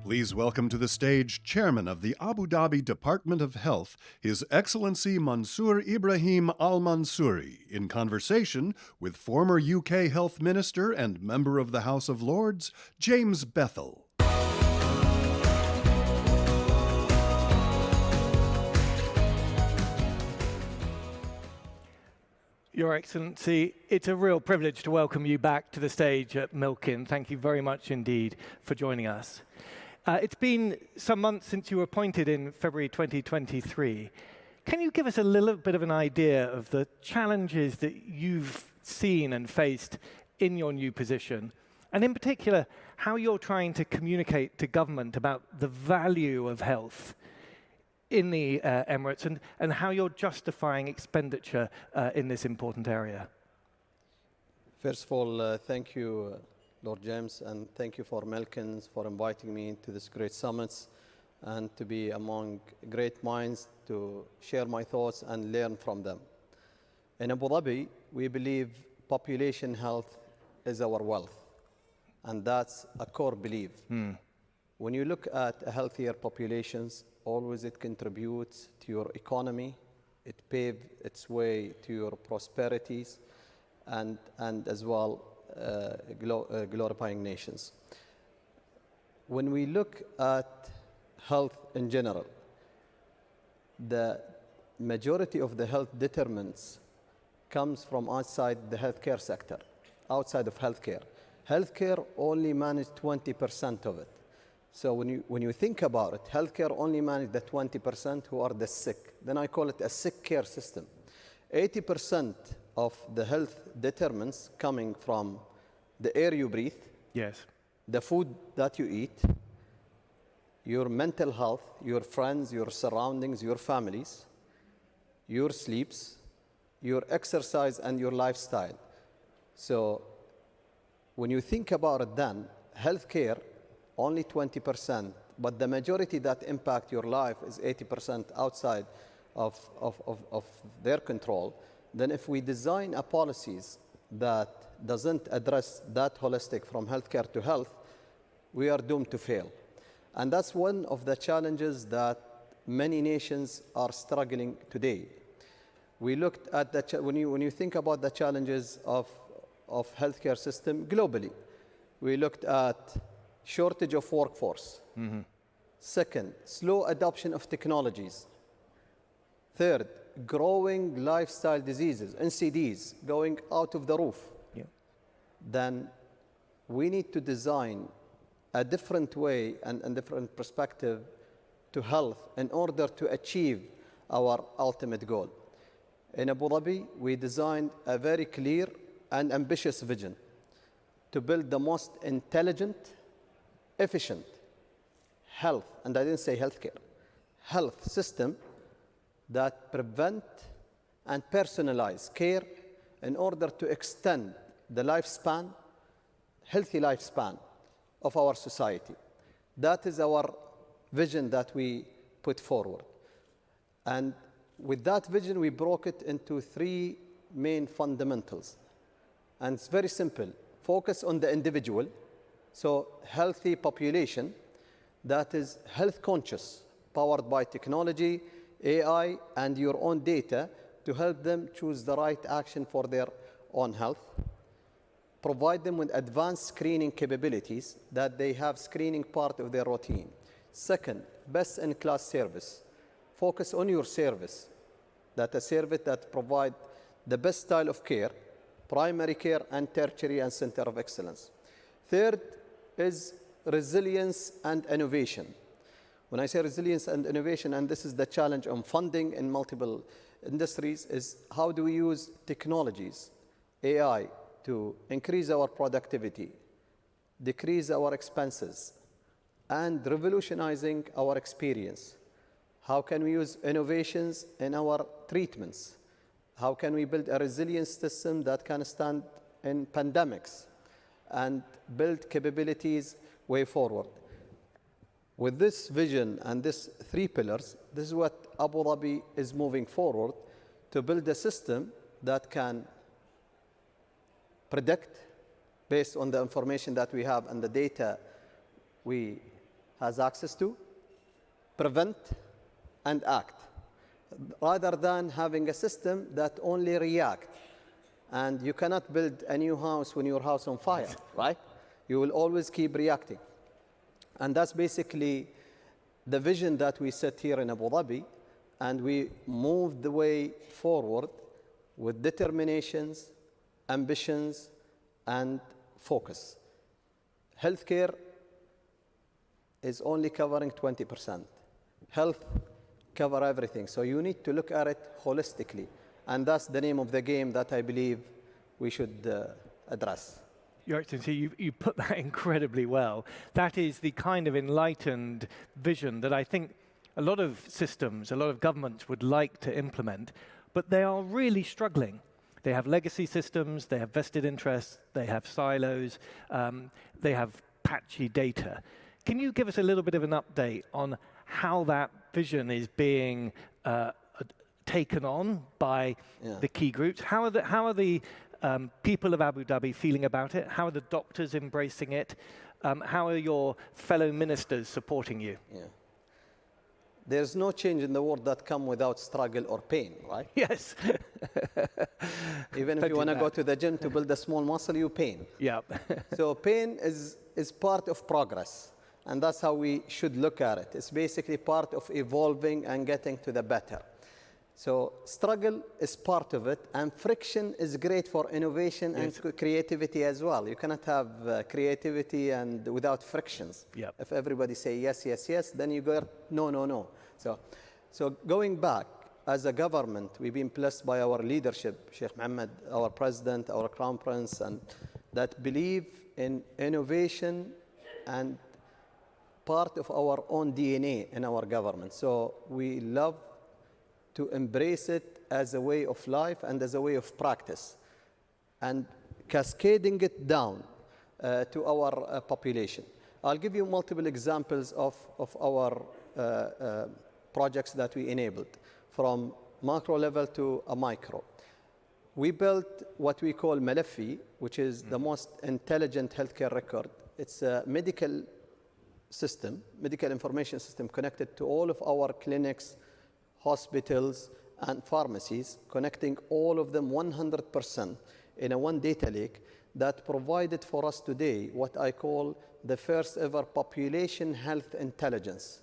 Please welcome to the stage Chairman of the Abu Dhabi Department of Health, His Excellency Mansoor Ibrahim Al Mansoori, in conversation with former UK Health Minister and Member of the House of Lords, James Bethell. Your Excellency, it's a real privilege to welcome you back to the stage at Milken. Thank you very much indeed for joining us. It's been some months since you were appointed in February 2023. Can you give us a little bit of an idea of the challenges that you've seen and faced in your new position? And in particular, how you're trying to communicate to government about the value of health in the Emirates and how you're justifying expenditure in this important area? First of all, thank you, Lord James, and thank you for Milken for inviting me to this great summit and to be among great minds to share my thoughts and learn from them. In Abu Dhabi, we believe population health is our wealth, and that's a core belief. When you look at healthier populations, always it contributes to your economy, it paves its way to your prosperities, and as well glorifying nations. When we look at health in general, the majority of the health determinants comes from outside the healthcare sector, outside of healthcare. Healthcare only manages 20% of it. So when you think about it, healthcare only manages the 20% who are the sick. Then I call it a sick care system. 80% of the health determinants coming from the air you breathe, yes, the food that you eat, your mental health, your friends, your surroundings, your families, your sleeps, your exercise, and your lifestyle. So when you think about it then, healthcare, only 20%, but the majority that impact your life is 80% outside of their control. Then if we design a policies that doesn't address that holistic from healthcare to health, we are doomed to fail. And that's one of the challenges that many nations are struggling today. We looked at when you think about the challenges of healthcare system globally, we looked at shortage of workforce. Second, slow adoption of technologies. Third, growing lifestyle diseases, NCDs, going out of the roof. Yeah. Then we need to design a different way and a different perspective to health in order to achieve our ultimate goal. In Abu Dhabi, we designed a very clear and ambitious vision to build the most intelligent, efficient health, and I didn't say healthcare, health system that prevent and personalize care in order to extend the lifespan, healthy lifespan of our society. That is our vision that we put forward. And with that vision, we broke it into three main fundamentals. And it's very simple. Focus on the individual. So healthy population that is health conscious, powered by technology, AI, and your own data to help them choose the right action for their own health. Provide them with advanced screening capabilities that they have screening part of their routine. Second, best-in-class service. Focus on your service, that a service that provides the best style of care, primary care and tertiary and center of excellence. Third is resilience and innovation. When I say resilience and innovation, and this is the challenge on funding in multiple industries, is how do we use technologies, AI, to increase our productivity, decrease our expenses, and revolutionizing our experience. How can we use innovations in our treatments? How can we build a resilience system that can stand in pandemics and build capabilities way forward? With this vision and these three pillars, this is what Abu Dhabi is moving forward to build a system that can predict based on the information that we have and the data we has access to, prevent, and act, rather than having a system that only reacts. And you cannot build a new house when your house is on fire, right? You will always keep reacting. And that's basically the vision that we set here in Abu Dhabi, and we moved the way forward with determinations, ambitions, and focus. Healthcare is only covering 20%. Health covers everything. So you need to look at it holistically. And that's the name of the game that I believe we should address. Your Excellency, you put that incredibly well. That is the kind of enlightened vision that I think a lot of systems, a lot of governments would like to implement, but they are really struggling. They have legacy systems, they have vested interests, they have silos, they have patchy data. Can you give us a little bit of an update on how that vision is being taken on by the key groups? How are the people of Abu Dhabi feeling about it? How are the doctors embracing it? How are your fellow ministers supporting you? Yeah. There's no change in the world that comes without struggle or pain, right? Yes. Even if you want to go to the gym to build a small muscle, you pain. Yeah. So pain is part of progress. And that's how we should look at it. It's basically part of evolving and getting to the better. So struggle is part of it, and friction is great for innovation and creativity as well. You cannot have creativity and without frictions. Yep. If everybody say yes, yes, yes, then you go no, no, no. So going back, as a government, we've been blessed by our leadership, Sheikh Mohammed, our president, our crown prince, and that believe in innovation and part of our own DNA in our government. So we love to embrace it as a way of life and as a way of practice, and cascading it down to our population. I'll give you multiple examples of our projects that we enabled, from macro level to a micro. We built what we call Malafi, which is the most intelligent healthcare record. It's a medical system, medical information system connected to all of our clinics, hospitals, and pharmacies, connecting all of them 100% in a one data lake that provided for us today what I call the first ever population health intelligence.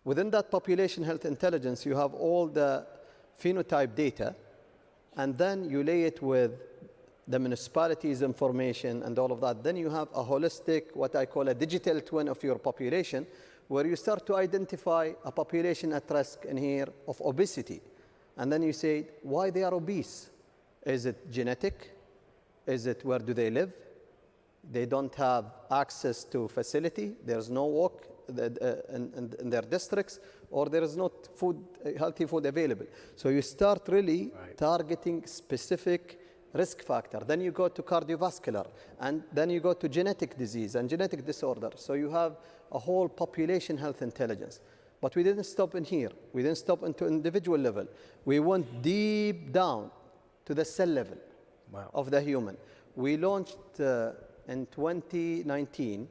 Within that population health intelligence, you have all the phenotype data, and then you lay it with the municipalities' information and all of that. Then you have a holistic, what I call a digital twin of your population, where you start to identify a population at risk in here of obesity. And then you say, why they are obese? Is it genetic? Is it where do they live? They don't have access to facility. There's no walk in their districts, or there is not food, healthy food available. So you start really targeting specific risk factor. Then you go to cardiovascular, and then you go to genetic disease and genetic disorder. So you have a whole population health intelligence. But we didn't stop in here. We didn't stop into individual level. We went deep down to the cell level of the human. We launched in 2019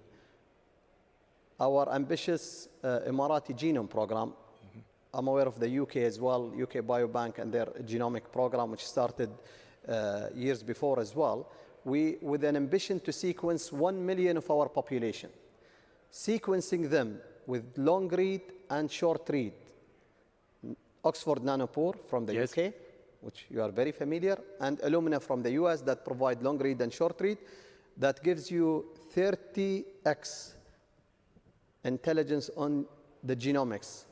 our ambitious Emirati genome program. I'm aware of the UK as well, UK Biobank and their genomic program, which started years before as well. With an ambition to sequence 1 million of our population, sequencing them with long read and short read. Oxford Nanopore from the UK, which you are very familiar, and Illumina from the US that provide long read and short read, that gives you 30x intelligence on the genomics.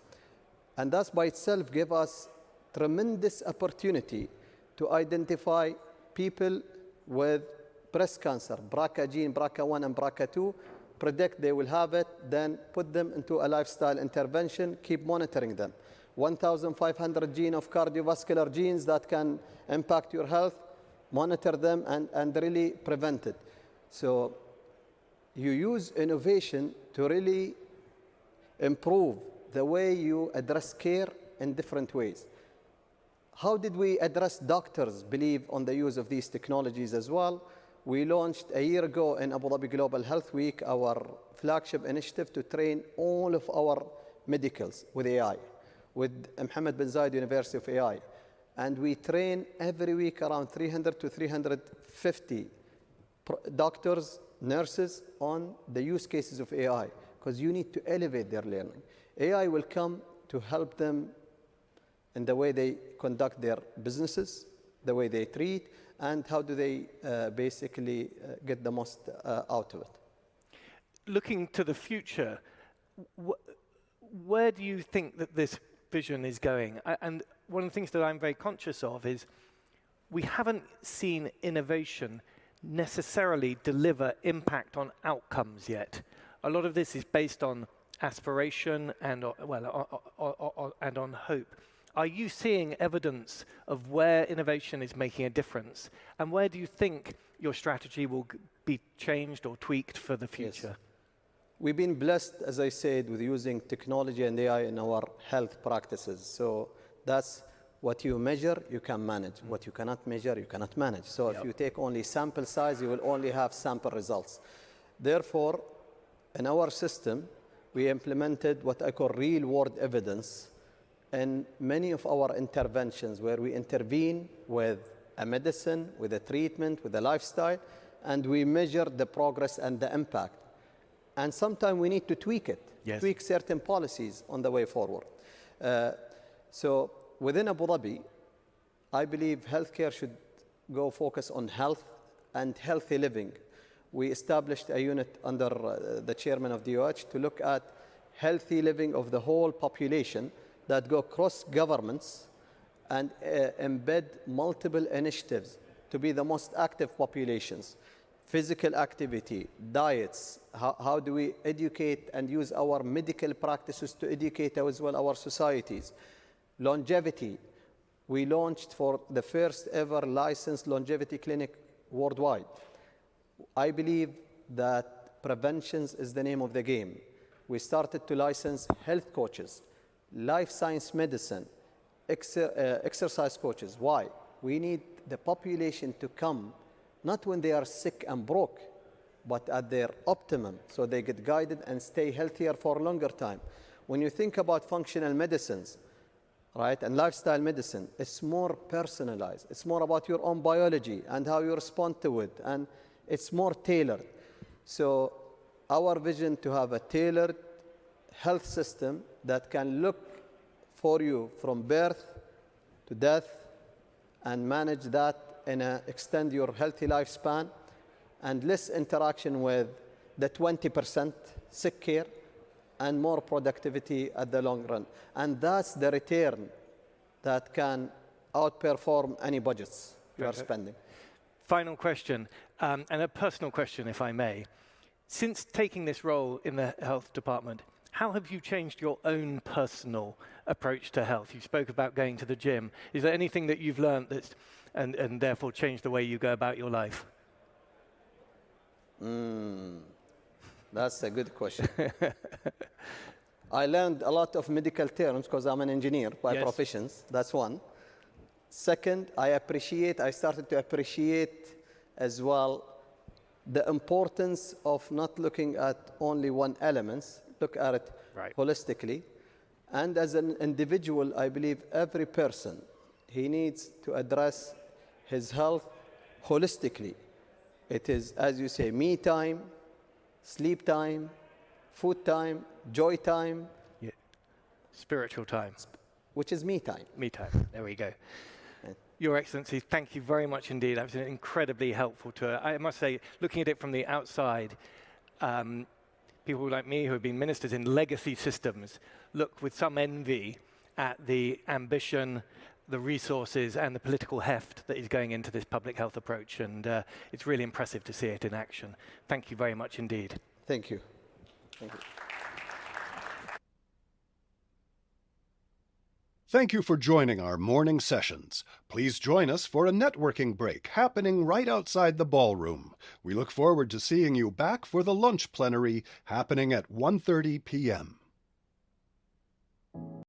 And that by itself gave us tremendous opportunity to identify people with breast cancer, BRCA gene, BRCA1 and BRCA2, predict they will have it, then put them into a lifestyle intervention, keep monitoring them. 1,500 gene of cardiovascular genes that can impact your health, monitor them and really prevent it. So you use innovation to really improve the way you address care in different ways. How did we address doctors' belief on the use of these technologies as well? We launched a year ago in Abu Dhabi Global Health Week our flagship initiative to train all of our medicals with AI, with Mohammed bin Zayed University of AI. And we train every week around 300 to 350 doctors, nurses on the use cases of AI, because you need to elevate their learning. AI will come to help them in the way they conduct their businesses, the way they treat, and how do they basically get the most out of it. Looking to the future, where do you think that this vision is going? And one of the things that I'm very conscious of is we haven't seen innovation necessarily deliver impact on outcomes yet. A lot of this is based on aspiration and on hope. Are you seeing evidence of where innovation is making a difference? And where do you think your strategy will be changed or tweaked for the future? Yes. We've been blessed, as I said, with using technology and AI in our health practices. So that's what you measure, you can manage. What you cannot measure, you cannot manage. So if you take only sample size, you will only have sample results. Therefore, in our system, we implemented what I call real-world evidence in many of our interventions, where we intervene with a medicine, with a treatment, with a lifestyle, and we measure the progress and the impact. And sometimes we need to tweak it, tweak certain policies on the way forward. So within Abu Dhabi, I believe healthcare should go focus on health and healthy living. We established a unit under the chairman of DOH to look at healthy living of the whole population that go cross governments and embed multiple initiatives to be the most active populations. Physical activity, diets, how do we educate and use our medical practices to educate as well our societies. Longevity, we launched for the first ever licensed longevity clinic worldwide. I believe that prevention is the name of the game. We started to license health coaches, life science medicine, exercise coaches. Why? We need the population to come not when they are sick and broke, but at their optimum, so they get guided and stay healthier for a longer time. When you think about functional medicines, right, and lifestyle medicine, it's more personalized. It's more about your own biology and how you respond to it, and it's more tailored. So our vision to have a tailored health system that can look for you from birth to death and manage that and extend your healthy lifespan, and less interaction with the 20% sick care and more productivity at the long run. And that's the return that can outperform any budgets you are spending. Final question, and a personal question, if I may. Since taking this role in the health department, how have you changed your own personal approach to health? You spoke about going to the gym. Is there anything that you've learned that's and therefore changed the way you go about your life? That's a good question. I learned a lot of medical terms because I'm an engineer by profession. That's one. Second, I started to appreciate as well the importance of not looking at only one element, look at it holistically. And as an individual, I believe every person, he needs to address his health holistically. It is, as you say, me time, sleep time, food time, joy time. Yeah. Spiritual time. Which is me time. Me time, there we go. Your Excellency, thank you very much indeed. That was incredibly helpful to, I must say, looking at it from the outside, people like me who have been ministers in legacy systems look with some envy at the ambition, the resources and the political heft that is going into this public health approach, and it's really impressive to see it in action. Thank you very much indeed. Thank you. Thank you. Thank you for joining our morning sessions. Please join us for a networking break happening right outside the ballroom. We look forward to seeing you back for the lunch plenary happening at 1:30 p.m.